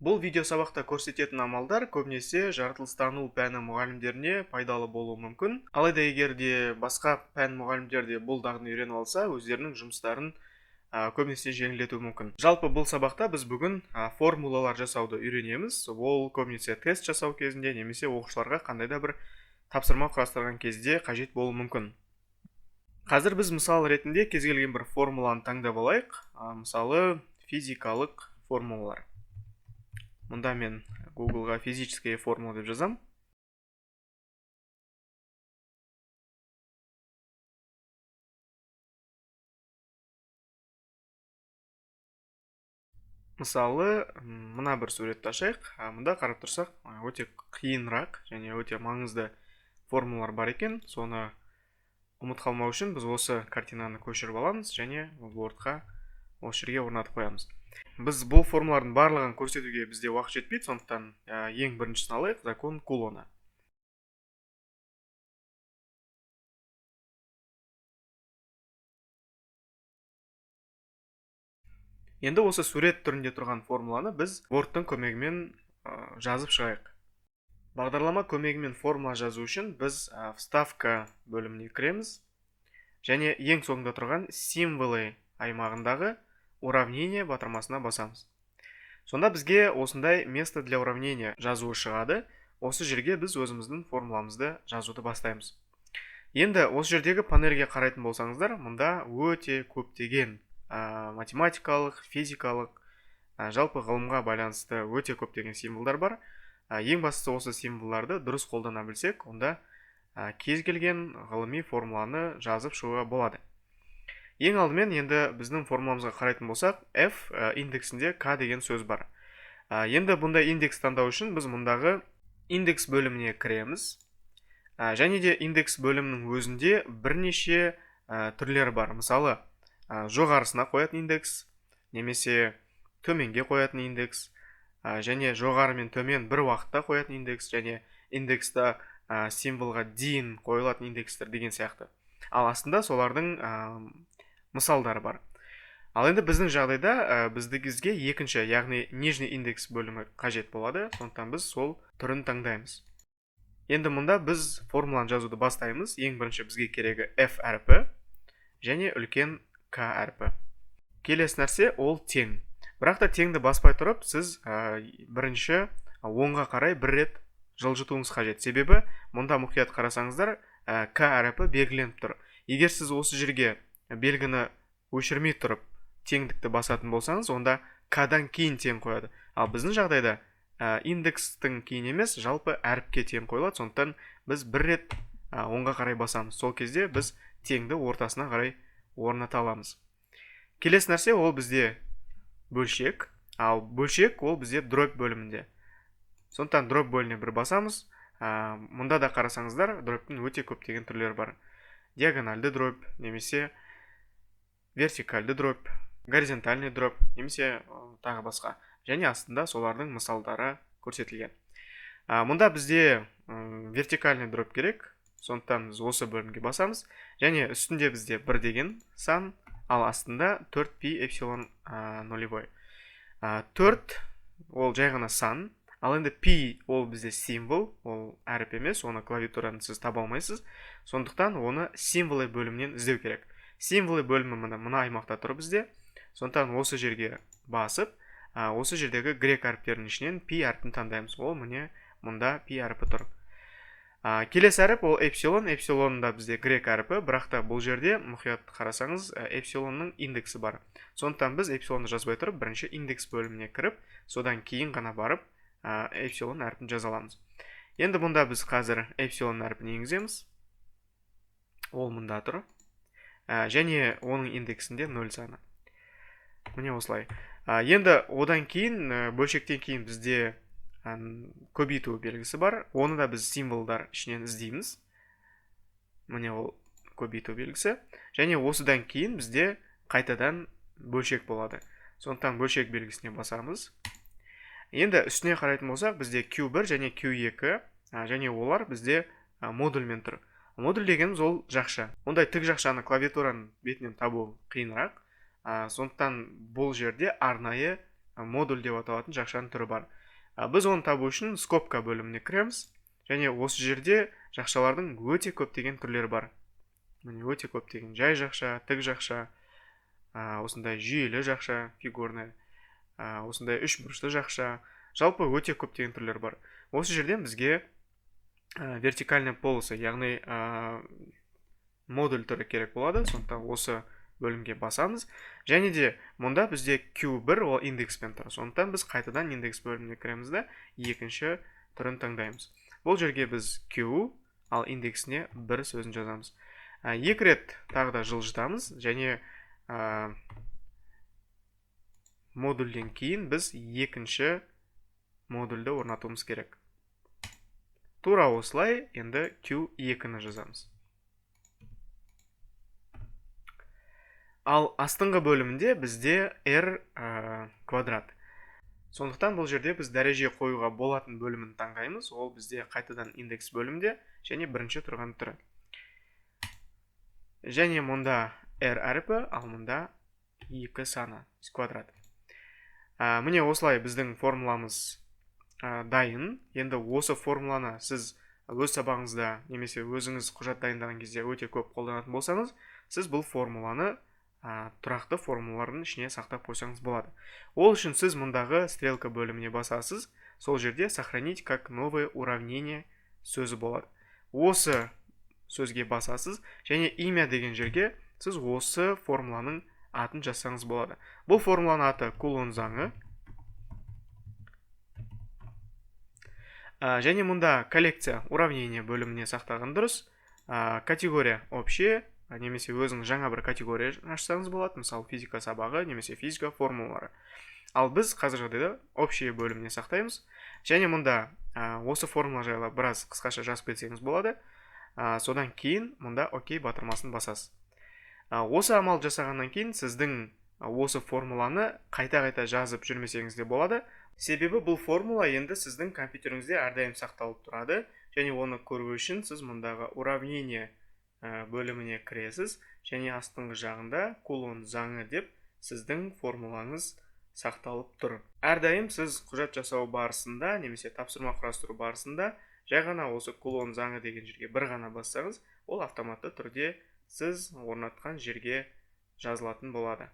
Бұл видео сабақта көрсететін амалдар көбінесе жаратылыстану пәні мұғалімдеріне пайдалы болуы мүмкін. Алайда егер де басқа пән мұғалімдер де бұл дағдыны үйреніп алса, өздерінің жұмыстарын көбінесе жеңілдетуі мүмкін. Жалпы бұл сабақта біз бүгін формулалар жасауды үйренеміз. Ол көбінесе тест жасау кезінде немесе оқушыларға қандай да бір тапсырма құрастырған кезде қажет болуы мүмкін. Қазір біз мысал ретінде кез келген бір формуланы таңдап алайық. Мысалы физикалық формулалар. Мұнда мен Google-ға физические формулы деп жазам. Мысалы, мына бір суретті ашайық. Мұнда қарап тұрсақ, өте қиынырақ және өте маңызды формулалар бар екен. Соны ұмытып қалмау үшін біз осы картинаны көшіріп аламыз және Word-ға осы жерге орнатып қоямыз. Біз бұл формулалардың барлығын көрсетуге бізде уақыт жетпейді, сондықтан ең біріншісін алайық, закон Кулона. Енді осы сурет түрінде тұрған формуланы біз Word-тың көмегімен жазып шығайық. Бағдарлама көмегімен формула жазу үшін біз вставка бөліміне кіреміз және ең соңында тұрған символы аймағындағы уравнение батырмасына басамыз. Сонда бізге осындай место для уравнения жазуы шығады. Осы жерге біз өзіміздің формуламызды жазуды бастаймыз. Енді осы жердегі панельге қарайтын болсаңыздар, мұнда өте көптеген математикалық, физикалық, жалпы ғылымға байланысты өте көптеген символдар бар. Ең бастысы осы символдарды дұрыс қолдана білсек, онда кез келген ғылыми формуланы жазып шығуға болады. Ең алдымен енді біздің формуламызға қарайтын болсақ, f индексінде k деген сөз бар. Енді бұндай индекс таңдау үшін біз мұндағы индекс бөліміне кіреміз. Және де индекс бөлімінің өзінде бірнеше түрлер бар. Мысалы, жоғарысына қоятын индекс, немесе төменге қоятын индекс, және жоғары мен төмен бір уақытта қоятын индекс, және индексті символға дейін қойылатын индекстер деген сияқты. Ал астында солардың мысалдары бар. Ал енді біздің жағдайда бізге екінші, яғни нижний индекс бөлімі қажет болады, сондықтан біз сол түрін таңдаймыз. Енді мұнда біз формуланы жазуды бастаймыз. Ең бірінші бізге керегі f әрпі және үлкен k әрпі. Келесі нәрсе ол тең. Бірақ та теңді баспай тұрып, сіз бірінші оңға қарай бір рет жылжытуыңыз қажет. Себебі мұнда мұқият қарасаңыздар, k әрпі белгіленіп тұр. Егер сіз осы жерге белгіні өшірмей тұрып теңдікті басатын болсаңыз, онда k-дан кейін тең қояды. Ал біздің жағдайда индекстің кейін емес, жалпы әріпке тең қойылады, сондықтан біз бір рет оңға қарай басамыз. Сол кезде біз теңді ортасына қарай орната аламыз. Келесі нәрсе ол бізде бөлшек, ал бөлшек ол бізде дробь бөлімінде. Сондықтан дробь бөліміне бір басамыз. Мұнда да қарасаңыздар, дробьтың өте көптеген түрлері бар. Диагональды дробь, немесе вертикальды дробь, горизонтальный дробь, немесе тағы басқа. Және астында солардың мысалдары көрсетілген. Мұнда бізде вертикальный дробь керек, сондықтан біз осы бөлімге басамыз. Және үстінде бізде 1 деген сан, ал астында 4π эпсилон нулевой. 4 ол жай ғана сан, ал енді π ол бізде символ, ол әріп емес, оны клавиатураны сіз таба алмайсыз. Сондықтан оны символы бөлімінен іздеу керек. Символы бөлімі мына аймақта тұр бізде. Сондықтан осы жерге басып, осы жердегі грек әріптерінің ішінен π әріпін таңдаймыз. Ол міне мұнда π әріпі тұр. Келесі әріп ол эпсилон. Эпсилонында бізде грек әріпі, бірақ та бұл жерде мұқият қарасаңыз эпсилонның индексі бар. Сондықтан біз эпсилонды жазбай тұрып, бірінші индекс бөліміне кіріп, содан кейін ғана барып эпсилон әріпін жаза аламыз. Енді мұнда біз қазір эпсилон әріпін енгіземіз. Ол мұнда тұр. Және оның индексінде 0 саны. Міне осылай. Енді одан кейін, бөлшектен кейін бізде көбейту белгісі бар. Оны да біз символдар ішінен іздейміз. Міне ол көбейту белгісі. Және осыдан кейін бізде қайтадан бөлшек болады. Сондықтан бөлшек белгісіне басамыз. Енді үстіне қарайтын болсақ, бізде Q1 және Q2, және олар бізде модульмен тұр. Модуль дегеніміз ол жақша. Ондай тік жақшаны клавиатураның бетінен табу қиынырақ. Сондықтан бұл жерде арнайы модуль деп аталатын жақшаның түрі бар. Біз оны табу үшін скобка бөліміне кіреміз. Және осы жерде жақшалардың өте көптеген түрлері бар. Міне өте көптеген жай жақша, тік жақша, осындай жүйелі жақша, фигурный, осындай үш бұрышты жақша, жалпы өте көптеген түрлер бар. Осы жерден бізге вертикальный полосы, яғни модуль түрі керек болады. Сондықтан осы бөлімге басамыз. Және де мұнда бізде Q1 ол индекспен тұр. Сондықтан біз қайтадан индекс бөліміне кіреміз де екінші түрін таңдаймыз. Бұл жерге біз Q, ал индексіне 1 сөзін жазамыз. Екі рет тағы да жылжытамыз, және модульден кейін біз екінші модульді орнатуымыз керек. Тура осылай енді Q2-ні жазамыз. Ал астыңғы бөлімінде бізде R квадрат. Сондықтан бұл жерде біз дәреже қоюға болатын бөлімін таңдаймыз. Ол бізде қайтадан индекс бөлімде және бірінші тұрған түрі. Және мұнда R әріпі, ал мұнда 2 саны квадрат. Міне осылай біздің формуламыз дайын. Енді осы формуланы сіз өз сабағыңызда немесе өзіңіз құжат дайындаған кезде өте көп қолданатын болсаңыз, сіз бұл формуланы тұрақты формулалардың ішіне сақтап қойсаңыз болады. Ол үшін сіз мұндағы стрелка бөліміне басасыз. Сол жерде сохранить как новое уравнение сөзі болады. Осы сөзге басасыз, және имя деген жерге сіз осы формуланың атын жазсаңыз болады. Бұл формуланың аты Кулон заңы. Және мұнда коллекция уравнение бөліміне сақтаған дұрыс. Категория общее, немесе өзіңіз жаңа бір категория ашсаңыз болады, мысалы физика сабағы немесе физика формулалары. Ал біз қазіргі жағдайда общее бөліміне сақтаймыз. Және мұнда осы формула жайлы біраз қысқаша жазып кетсеңіз болады. Содан кейін мұнда окей батырмасын басасыз. Осы амал жасағаннан кейін сіздің осы формуланы қайта-қайта жазып жүрмесеңіз де болады. Себебі бұл формула енді сіздің компьютеріңізде әрдайым сақталып тұрады, және оны көру үшін сіз мұндағы уравнение бөліміне кіресіз, және астыңғы жағында Кулон заңы деп сіздің формулаңыз сақталып тұр. Әрдайым сіз құжат жасау барысында немесе тапсырма құрастыру барысында жай ғана осы Кулон заңы деген жерге бір ғана бассаңыз, ол автоматты түрде сіз орнатқан жерге жазылатын болады.